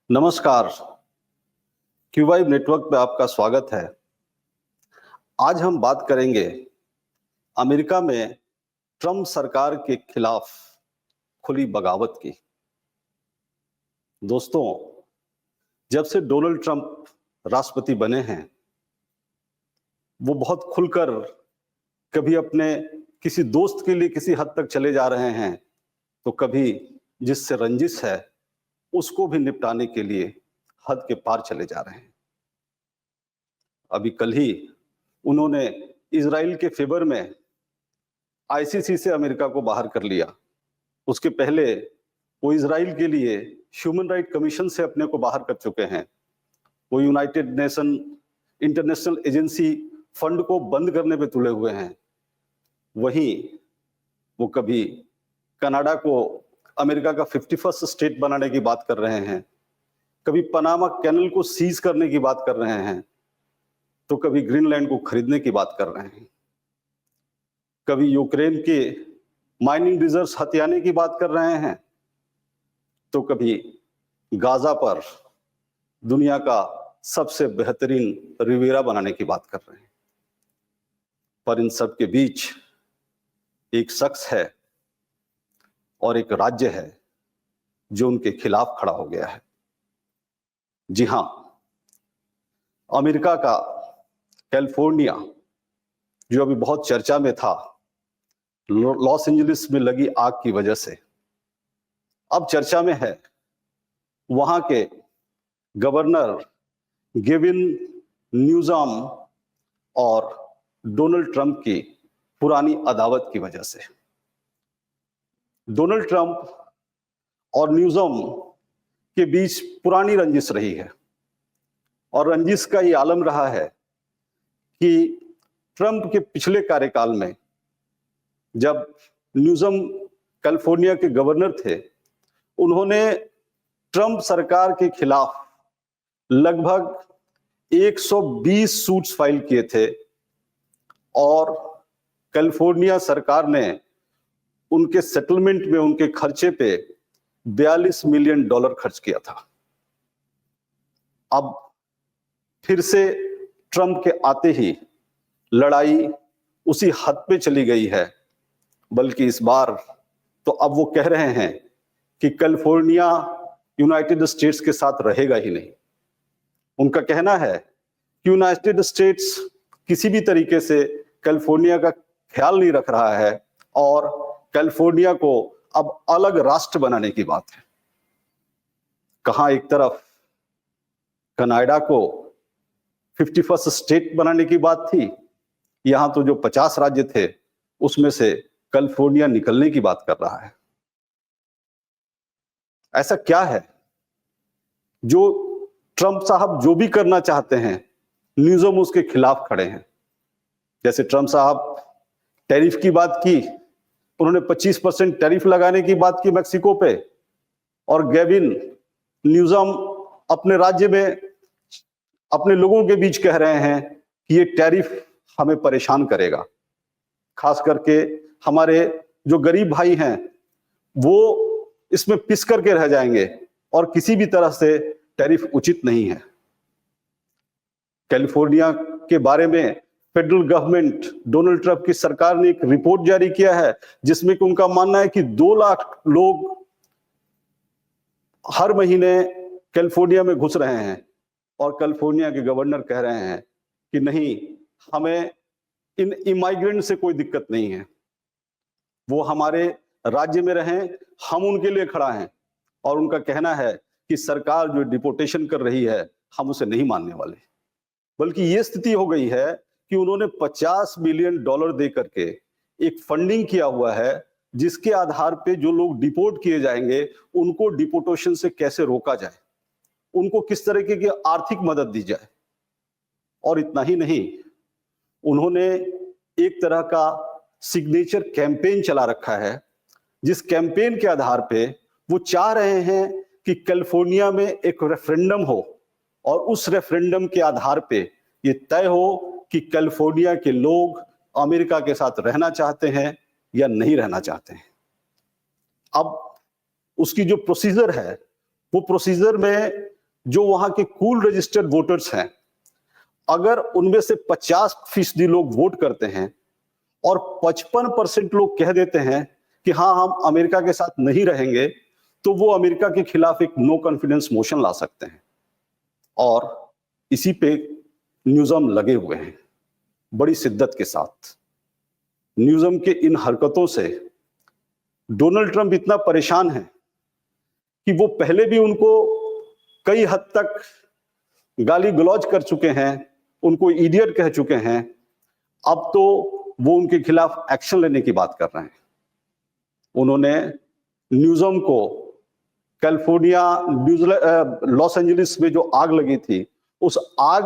नमस्कार, क्यूवाइब नेटवर्क पे आपका स्वागत है। आज हम बात करेंगे अमेरिका में ट्रम्प सरकार के खिलाफ खुली बगावत की। दोस्तों, जब से डोनाल्ड ट्रम्प राष्ट्रपति बने हैं, वो बहुत खुलकर कभी अपने किसी दोस्त के लिए किसी हद तक चले जा रहे हैं, तो कभी जिससे रंजिश है, उसको भी निपटाने के लिए हद के पार चले जा रहे हैं। अभी कल ही उन्होंने इजराइल के फेवर में आईसीसी से अमेरिका को बाहर कर लिया। उसके पहले वो इजराइल के लिए ह्यूमन राइट कमीशन से अपने को बाहर कर चुके हैं। वो United nation international agency fund को बंद करने पे तुले हुए हैं। वहीं वो कभी कनाडा को अमेरिका का 51st स्टेट बनाने की बात कर रहे हैं, कभी पनामा कैनल को सीज करने की बात कर रहे हैं, तो कभी ग्रीनलैंड को खरीदने की बात कर रहे हैं, कभी यूक्रेन के माइनिंग रिजर्व्स हथियाने की बात कर रहे हैं, तो कभी गाजा पर दुनिया का सबसे बेहतरीन रिवेरा बनाने की बात कर रहे हैं। पर इन सब के बीच एक शख्स है और एक राज्य है जो उनके खिलाफ खड़ा हो गया है। जी हां, अमेरिका का कैलिफोर्निया, जो अभी बहुत चर्चा में था लॉस एंजलिस में लगी आग की वजह से, अब चर्चा में है। वहां के गवर्नर गेविन न्यूसम और डोनाल्ड ट्रंप की पुरानी अदावत की वजह से। डोनाल्ड ट्रंप और न्यूसम के बीच पुरानी रंजिश रही है, और रंजिश का ये आलम रहा है कि ट्रंप के पिछले कार्यकाल में, जब न्यूसम कैलिफोर्निया के गवर्नर थे, उन्होंने ट्रंप सरकार के खिलाफ लगभग 120 सूट्स फाइल किए थे, और कैलिफोर्निया सरकार ने उनके सेटलमेंट में उनके खर्चे पे $42 मिलियन खर्च किया था। अब फिर से ट्रंप के आते ही लड़ाई उसी हद पे चली गई है, बल्कि इस बार तो अब वो कह रहे हैं कि कैलिफोर्निया यूनाइटेड स्टेट्स के साथ रहेगा ही नहीं। उनका कहना है कि यूनाइटेड स्टेट्स किसी भी तरीके से कैलिफोर्निया का ख्याल नहीं रख रहा है, और कैलिफोर्निया को अब अलग राष्ट्र बनाने की बात है। कहां एक तरफ कनाडा को 51st स्टेट बनाने की बात थी, यहां तो जो 50 राज्य थे उसमें से कैलिफोर्निया निकलने की बात कर रहा है। ऐसा क्या है जो ट्रंप साहब जो भी करना चाहते हैं, न्यूसम उसके खिलाफ खड़े हैं। जैसे ट्रंप साहब टैरिफ की बात की, उन्होंने 25% टैरिफ लगाने की बात की मैक्सिको पे, और गेविन न्यूसम अपने राज्य में अपने लोगों के बीच कह रहे हैं कि ये टैरिफ हमें परेशान करेगा, खास करके हमारे जो गरीब भाई हैं वो इसमें पिस करके रह जाएंगे, और किसी भी तरह से टैरिफ उचित नहीं है। कैलिफोर्निया के बारे में फेडरल गवर्नमेंट, डोनाल्ड ट्रंप की सरकार ने एक रिपोर्ट जारी किया है, जिसमें कि उनका मानना है कि 2 लाख लोग हर महीने कैलिफोर्निया में घुस रहे हैं, और कैलिफोर्निया के गवर्नर कह रहे हैं कि नहीं, हमें इन इमाइग्रेंट से कोई दिक्कत नहीं है, वो हमारे राज्य में रहें, हम उनके लिए खड़ा हैं। और उनका कहना है कि सरकार जो डिपोर्टेशन कर रही है, हम उसे नहीं मानने वाले। बल्कि ये स्थिति हो गई है कि उन्होंने $50 मिलियन दे करके एक फंडिंग किया हुआ है, जिसके आधार पे जो लोग डिपोर्ट किए जाएंगे उनको डिपोर्टेशन से कैसे रोका जाए, उनको किस तरीके की आर्थिक मदद दी जाए। और इतना ही नहीं, उन्होंने एक तरह का सिग्नेचर कैंपेन चला रखा है, जिस कैंपेन के आधार पे वो चाह रहे हैं कि कैलिफोर्निया में एक रेफरेंडम हो, और उस रेफरेंडम के आधार पे ये तय हो कि कैलिफोर्निया के लोग अमेरिका के साथ रहना चाहते हैं या नहीं रहना चाहते हैं। अब उसकी जो प्रोसीजर है वो प्रोसीजर में जो वहां के कूल रजिस्टर्ड वोटर्स हैं, अगर उनमें से 50% लोग वोट करते हैं और 55% लोग कह देते हैं कि हाँ हम अमेरिका के साथ नहीं रहेंगे, तो वो अमेरिका के खिलाफ एक नो कॉन्फिडेंस मोशन ला सकते हैं। और इसी पे न्यूज़म लगे हुए हैं बड़ी शिद्दत के साथ। न्यूज़म के इन हरकतों से डोनाल्ड ट्रंप इतना परेशान है कि वो पहले भी उनको कई हद तक गाली गलौज कर चुके हैं, उनको इडियट कह चुके हैं। अब तो वो उनके खिलाफ एक्शन लेने की बात कर रहे हैं। उन्होंने न्यूज़म को कैलिफोर्निया, लॉस एंजलिस में जो आग लगी थी, उस आग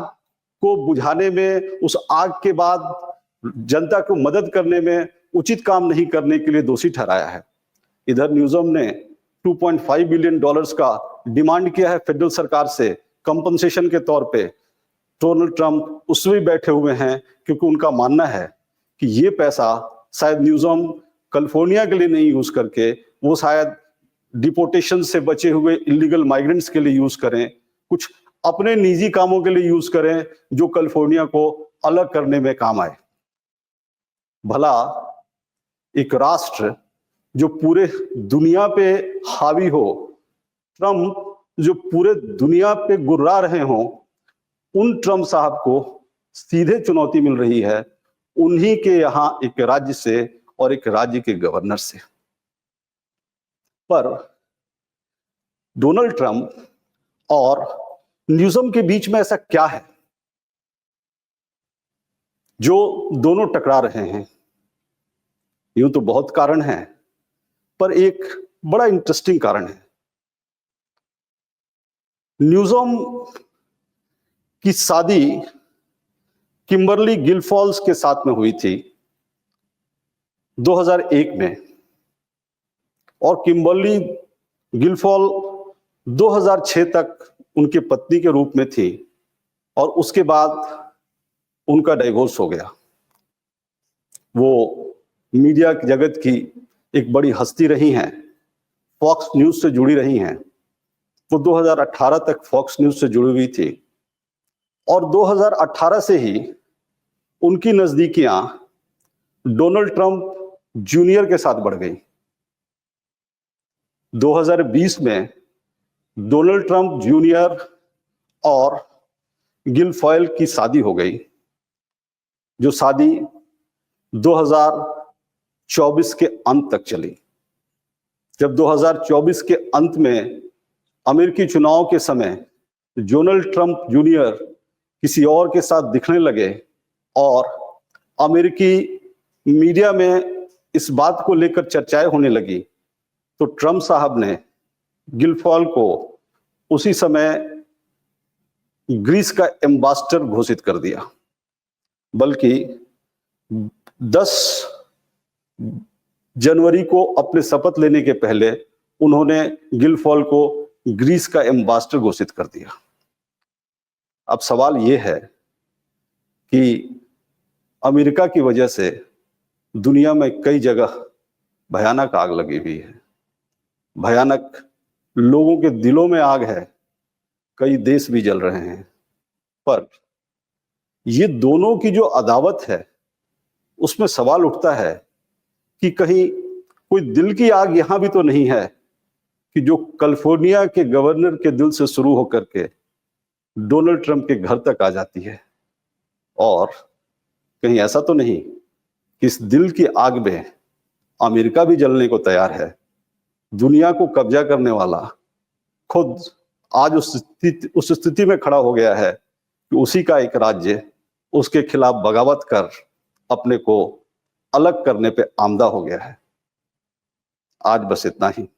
को बुझाने में, उस आग के बाद जनता को मदद करने में उचित काम नहीं करने के लिए दोषी ठहराया है। इधर न्यूज़म ने $2.5 बिलियन का डिमांड किया है फेडरल सरकार से कंपनसेशन के तौर पे। डोनाल्ड ट्रंप उसमें बैठे हुए हैं क्योंकि उनका मानना है कि ये पैसा शायद न्यूज़म कैलिफोर्निया के लिए नहीं यूज करके वो शायद डिपोर्टेशन से बचे हुए इलीगल माइग्रेंट्स के लिए यूज करें, कुछ अपने निजी कामों के लिए यूज करें जो कैलिफोर्निया को अलग करने में काम आए। भला एक राष्ट्र जो पूरे दुनिया पे हावी हो, ट्रंप जो पूरे दुनिया पे गुर्रा रहे हों, उन ट्रंप साहब को सीधे चुनौती मिल रही है उन्हीं के यहां एक राज्य से और एक राज्य के गवर्नर से। पर डोनाल्ड ट्रंप और न्यूज़म के बीच में ऐसा क्या है जो दोनों टकरा रहे हैं? यूं तो बहुत कारण है, पर एक बड़ा इंटरेस्टिंग कारण है। न्यूज़म की शादी किम्बरली गिलफॉल्स के साथ में हुई थी 2001 में, और किम्बरली गिलफॉल 2006 तक उनकी पत्नी के रूप में थी, और उसके बाद उनका डाइवोर्स हो गया। वो मीडिया जगत की एक बड़ी हस्ती रही हैं, फॉक्स न्यूज से जुड़ी रही हैं। वो 2018 तक फॉक्स न्यूज से जुड़ी हुई थी, और 2018 से ही उनकी नजदीकियां डोनाल्ड ट्रंप जूनियर के साथ बढ़ गई। 2020 में डोनाल्ड ट्रंप जूनियर और गिलफॉयल की शादी हो गई, जो शादी 2024 के अंत तक चली। जब 2024 के अंत में अमेरिकी चुनाव के समय डोनाल्ड ट्रंप जूनियर किसी और के साथ दिखने लगे और अमेरिकी मीडिया में इस बात को लेकर चर्चाएं होने लगी, तो ट्रंप साहब ने गिलफॉल को उसी समय ग्रीस का एम्बेसडर घोषित कर दिया। बल्कि 10 जनवरी को अपने शपथ लेने के पहले उन्होंने गिलफॉल को ग्रीस का एम्बेसडर घोषित कर दिया। अब सवाल यह है कि अमेरिका की वजह से दुनिया में कई जगह भयानक आग लगी हुई है, भयानक लोगों के दिलों में आग है, कई देश भी जल रहे हैं। पर ये दोनों की जो अदावत है उसमें सवाल उठता है कि कहीं कोई दिल की आग यहां भी तो नहीं है कि जो कैलिफोर्निया के गवर्नर के दिल से शुरू होकर के डोनाल्ड ट्रंप के घर तक आ जाती है, और कहीं ऐसा तो नहीं कि इस दिल की आग में अमेरिका भी जलने को तैयार है। दुनिया को कब्जा करने वाला खुद आज उस स्थिति में खड़ा हो गया है कि उसी का एक राज्य उसके खिलाफ बगावत कर अपने को अलग करने पे आमदा हो गया है। आज बस इतना ही।